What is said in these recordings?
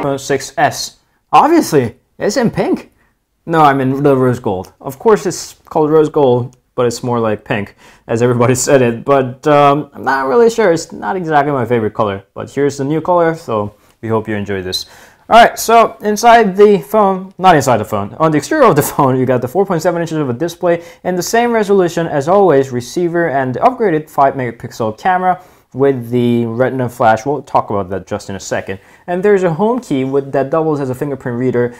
iPhone 6s. Obviously, it's in pink. No, I mean the rose gold. Of course it's called rose gold, but it's more like pink, as everybody said it. But I'm not really sure. It's not exactly my favorite color. But here's the new color, so we hope you enjoy this. Alright, so inside the phone, not inside the phone, on the exterior of the phone, you got the 4.7 inches of a display and the same resolution as always, receiver and the upgraded 5 megapixel camera with the retina flash. We'll talk about that just in a second. And there's a home key that doubles as a fingerprint reader,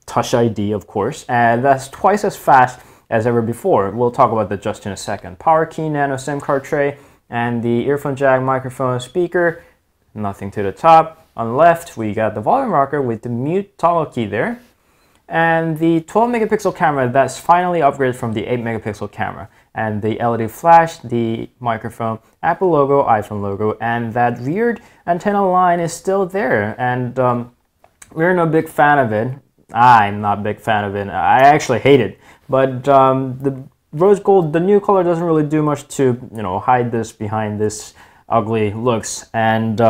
Touch ID of course, and that's twice as fast as ever before. We'll talk about that just in a second. Power key, nano SIM card tray, and the earphone jack, microphone, speaker, nothing to the top. On the left, we got the volume rocker with the mute toggle key there. And the 12 megapixel camera that's finally upgraded from the 8 megapixel camera. And the LED flash, the microphone, Apple logo, iPhone logo, and that weird antenna line is still there. And we're no big fan of it. I'm not a big fan of it. I actually hate it. But the rose gold, the new color, doesn't really do much to, hide this behind this ugly looks. And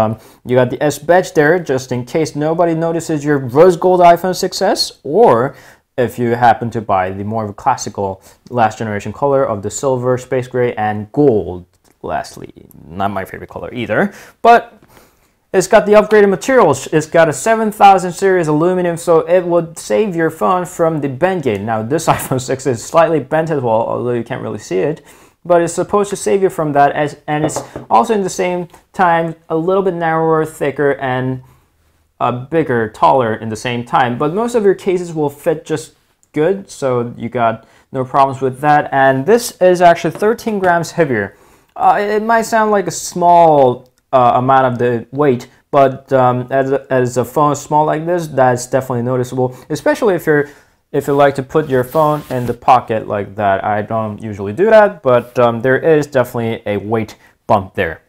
you got the S badge there just in case nobody notices your rose gold iPhone 6s, or if you happen to buy the more of a classical last generation color of the silver, space gray, and gold. Lastly, not my favorite color either, but it's got the upgraded materials. It's got a 7000 series aluminum, so it would save your phone from the bend gate. Now this iPhone 6 is slightly bent as well, although you can't really see it. But it's supposed to save you from that, and it's also in the same time a little bit narrower, thicker, and bigger, taller in the same time. But most of your cases will fit just good, so you got no problems with that. And this is actually 13 grams heavier. It might sound like a small amount of the weight, but as a phone small like this, that's definitely noticeable, especially if you like to put your phone in the pocket like that. I don't usually do that, but there is definitely a weight bump there.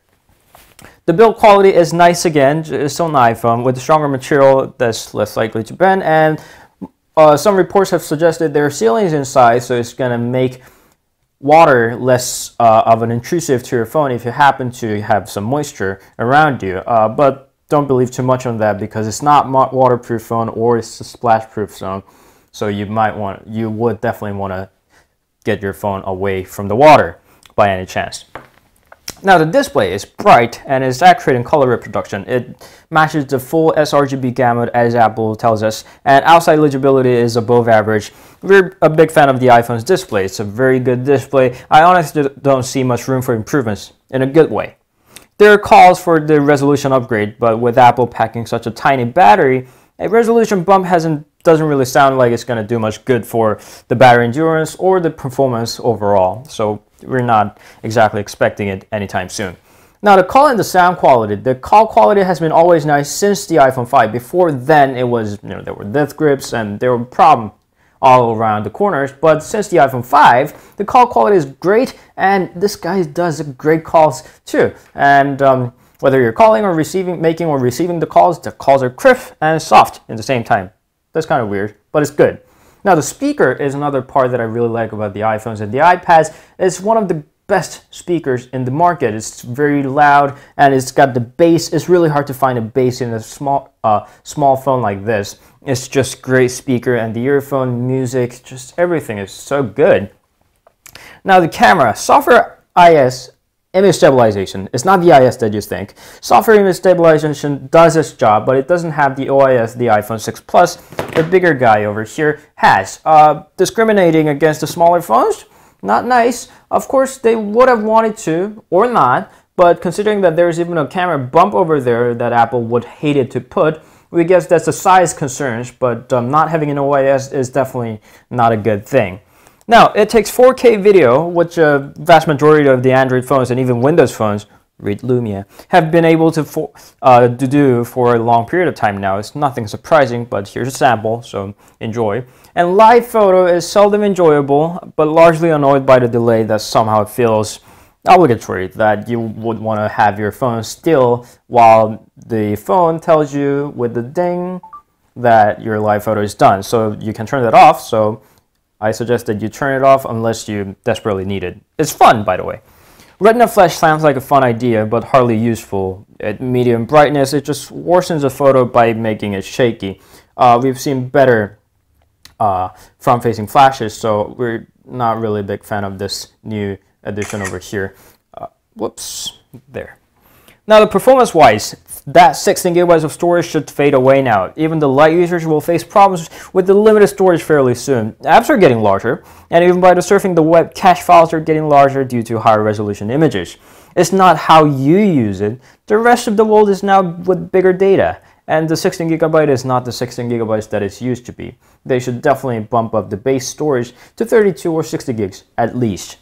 The build quality is nice again. It's still an iPhone with a stronger material that's less likely to bend, and some reports have suggested there are ceilings inside, so it's going to make water less of an intrusive to your phone if you happen to have some moisture around you. But don't believe too much on that because it's not waterproof phone or it's a splash-proof phone. So you would definitely want to get your phone away from the water by any chance. Now the display is bright and is accurate in color reproduction. It matches the full sRGB gamut as Apple tells us, and outside legibility is above average. We're a big fan of the iPhone's display. It's a very good display. I honestly don't see much room for improvements in a good way. There are calls for the resolution upgrade, but with Apple packing such a tiny battery, a resolution bump doesn't really sound like it's going to do much good for the battery endurance or the performance overall. So we're not exactly expecting it anytime soon. Now the call and the sound quality. The call quality has been always nice since the iPhone 5. Before then it was, there were death grips and there were problems all around the corners. But since the iPhone 5, the call quality is great, and this guy does great calls too. And whether you're calling or making or receiving the calls are crisp and soft in the same time. That's kind of weird, but it's good. Now the speaker is another part that I really like about the iPhones, and the iPads is one of the best speakers in the market. It's very loud and it's got the bass. It's really hard to find a bass in a small phone like this. It's just great speaker, and the earphone, music, just everything is so good. Now the camera, software IS image stabilization. It's not the IS that you think. Software image stabilization does its job, but it doesn't have the OIS the iPhone 6 Plus, the bigger guy over here, has. Discriminating against the smaller phones? Not nice. Of course, they would have wanted to, or not, but considering that there's even a camera bump over there that Apple would hate it to put, we guess that's a size concerns, but not having an OIS is definitely not a good thing. Now, it takes 4K video, which a vast majority of the Android phones and even Windows phones, read Lumia, have been able to do for a long period of time now. It's nothing surprising, but here's a sample, so enjoy. And live photo is seldom enjoyable, but largely annoyed by the delay that somehow feels obligatory, that you would want to have your phone still while the phone tells you with the ding that your live photo is done. So you can turn that off, so I suggest that you turn it off unless you desperately need it. It's fun, by the way. Retina Flash sounds like a fun idea, but hardly useful. At medium brightness, it just worsens a photo by making it shaky. We've seen better front-facing flashes, so we're not really a big fan of this new addition over here. Whoops, there. Now, the performance-wise, that 16 gigabytes of storage should fade away now. Even the light users will face problems with the limited storage fairly soon. Apps are getting larger, and even by the surfing the web, cache files are getting larger due to higher resolution images. It's not how you use it. The rest of the world is now with bigger data, and the 16 gigabyte is not the 16 gigabytes that it used to be. They should definitely bump up the base storage to 32 or 60 gigs at least.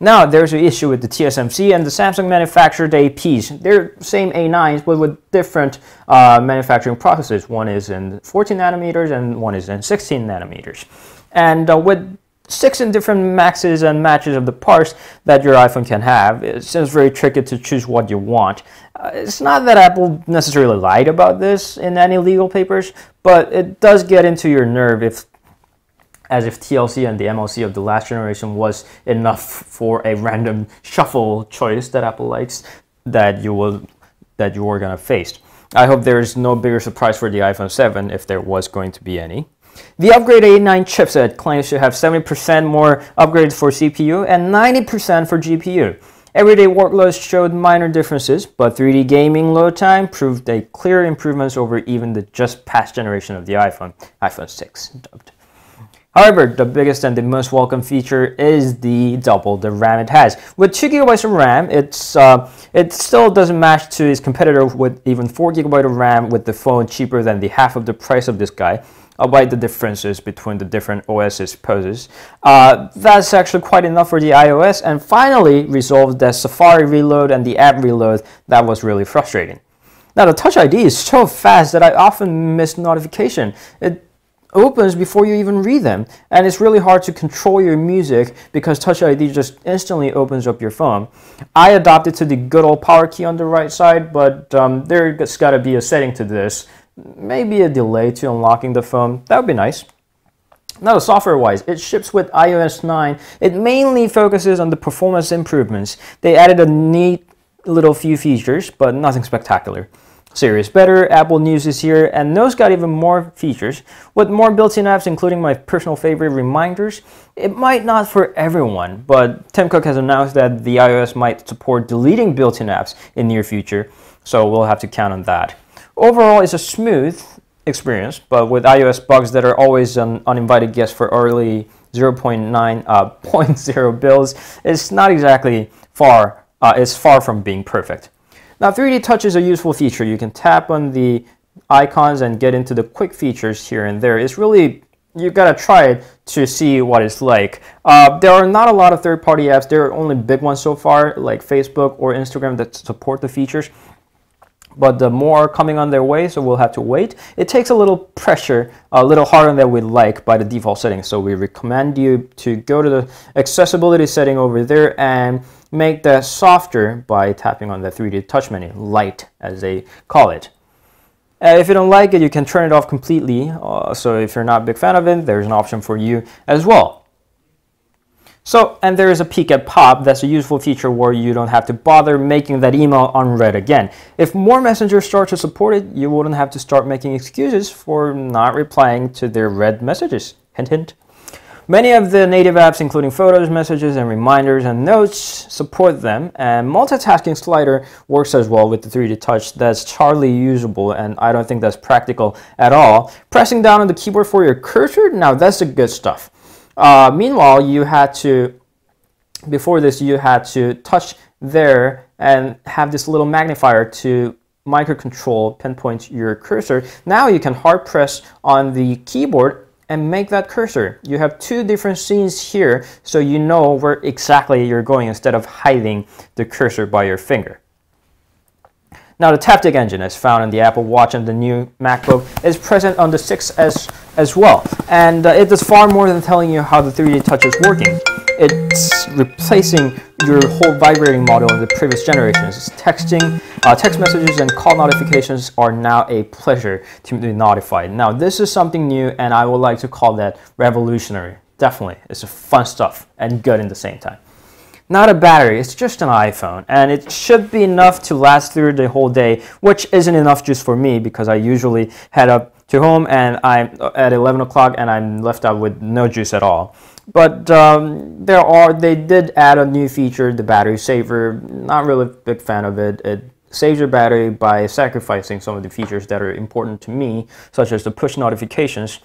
Now, there's an issue with the TSMC and the Samsung manufactured APs. They're same A9s, but with different manufacturing processes. One is in 14 nanometers and one is in 16 nanometers. And with 6 different maxes and matches of the parts that your iPhone can have, it seems very tricky to choose what you want. It's not that Apple necessarily lied about this in any legal papers, but it does get into your nerve as if TLC and the MLC of the last generation was enough for a random shuffle choice that Apple likes that you were going to face. I hope there's no bigger surprise for the iPhone 7 if there was going to be any. The upgraded A9 chipset claims to have 70% more upgrades for CPU and 90% for GPU. Everyday workloads showed minor differences, but 3D gaming load time proved a clear improvements over even the just past generation of the iPhone 6 dubbed. However, the biggest and the most welcome feature is the double the RAM it has. With 2 gigabytes of RAM, it still doesn't match to its competitor with even 4 gigabytes of RAM with the phone cheaper than the half of the price of this guy, albeit the differences between the different OSs poses. That's actually quite enough for the iOS, and finally resolved that Safari reload and the app reload that was really frustrating. Now, the Touch ID is so fast that I often miss notification. It opens before you even read them, and it's really hard to control your music because Touch ID just instantly opens up your phone. I adopted to the good old power key on the right side, but there's got to be a setting to this. Maybe a delay to unlocking the phone. That would be nice. Now, software-wise, it ships with iOS 9. It mainly focuses on the performance improvements. They added a neat little few features, but nothing spectacular. Siri is better, Apple News is here, and Notes got even more features. With more built-in apps, including my personal favorite, Reminders, it might not for everyone, but Tim Cook has announced that the iOS might support deleting built-in apps in near future, so we'll have to count on that. Overall, it's a smooth experience, but with iOS bugs that are always an uninvited guest for early 0.9.0 builds, it's not exactly it's far from being perfect. Now, 3D Touch is a useful feature. You can tap on the icons and get into the quick features here and there. It's really, you gotta try it to see what it's like. There are not a lot of third-party apps. There are only big ones so far, like Facebook or Instagram, that support the features. But the more are coming on their way, so we'll have to wait. It takes a little pressure, a little harder than we'd like by the default settings. So we recommend you to go to the accessibility setting over there and make that softer by tapping on the 3D Touch menu, light as they call it. If you don't like it, you can turn it off completely. So if you're not a big fan of it, there's an option for you as well. So, and there is a peek at Pop. That's a useful feature where you don't have to bother making that email unread again. If more messengers start to support it, you wouldn't have to start making excuses for not replying to their read messages. Hint, hint. Many of the native apps, including Photos, Messages, and Reminders and Notes, support them, and multitasking slider works as well with the 3D Touch. That's hardly usable, and I don't think that's practical at all. Pressing down on the keyboard for your cursor, now that's the good stuff. Meanwhile, before this, you had to touch there and have this little magnifier to microcontrol, pinpoint your cursor. Now you can hard press on the keyboard and make that cursor. You have two different scenes here, so you know where exactly you're going instead of hiding the cursor by your finger. Now, the Taptic engine, as found in the Apple Watch and the new MacBook, is present on the 6S as well. And it does far more than telling you how the 3D Touch is working. It's replacing your whole vibrating model of the previous generations. It's texting, text messages and call notifications are now a pleasure to be notified. Now, this is something new, and I would like to call that revolutionary. Definitely, it's fun stuff and good in the same time. not a battery, it's just an iPhone, and it should be enough to last through the whole day, which isn't enough just for me because I usually head up to home and I'm at 11 o'clock and I'm left out with no juice at all. But they did add a new feature, the battery saver. Not really a big fan of it. It saves your battery by sacrificing some of the features that are important to me, such as the push notifications.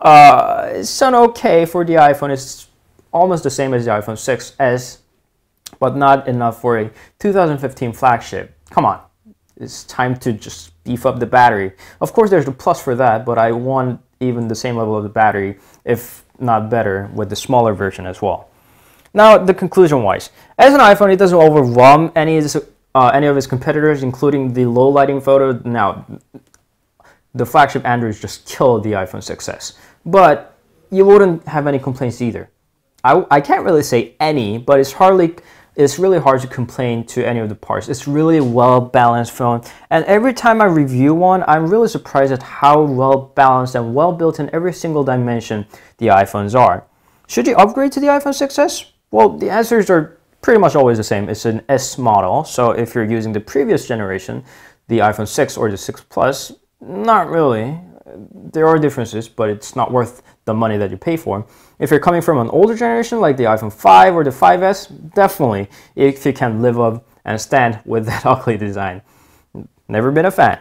It's an okay for the iPhone. It's almost the same as the iPhone 6s, but not enough for a 2015 flagship. Come on, it's time to just beef up the battery. Of course, there's the plus for that, but I want even the same level of the battery, if not better, with the smaller version as well. Now, the conclusion-wise, as an iPhone, it doesn't overwhelm any of its competitors, including the low lighting photo. Now, the flagship Android just killed the iPhone 6s, but you wouldn't have any complaints either. I can't really say any, but it's really hard to complain to any of the parts. It's really a well-balanced phone, and every time I review one, I'm really surprised at how well-balanced and well-built in every single dimension the iPhones are. Should you upgrade to the iPhone 6s? Well, the answers are pretty much always the same. It's an S model, so if you're using the previous generation, the iPhone 6 or the 6 Plus, not really. There are differences, but it's not worth the money that you pay for. If you're coming from an older generation like the iPhone 5 or the 5S, definitely, if you can live up and stand with that ugly design. Never been a fan.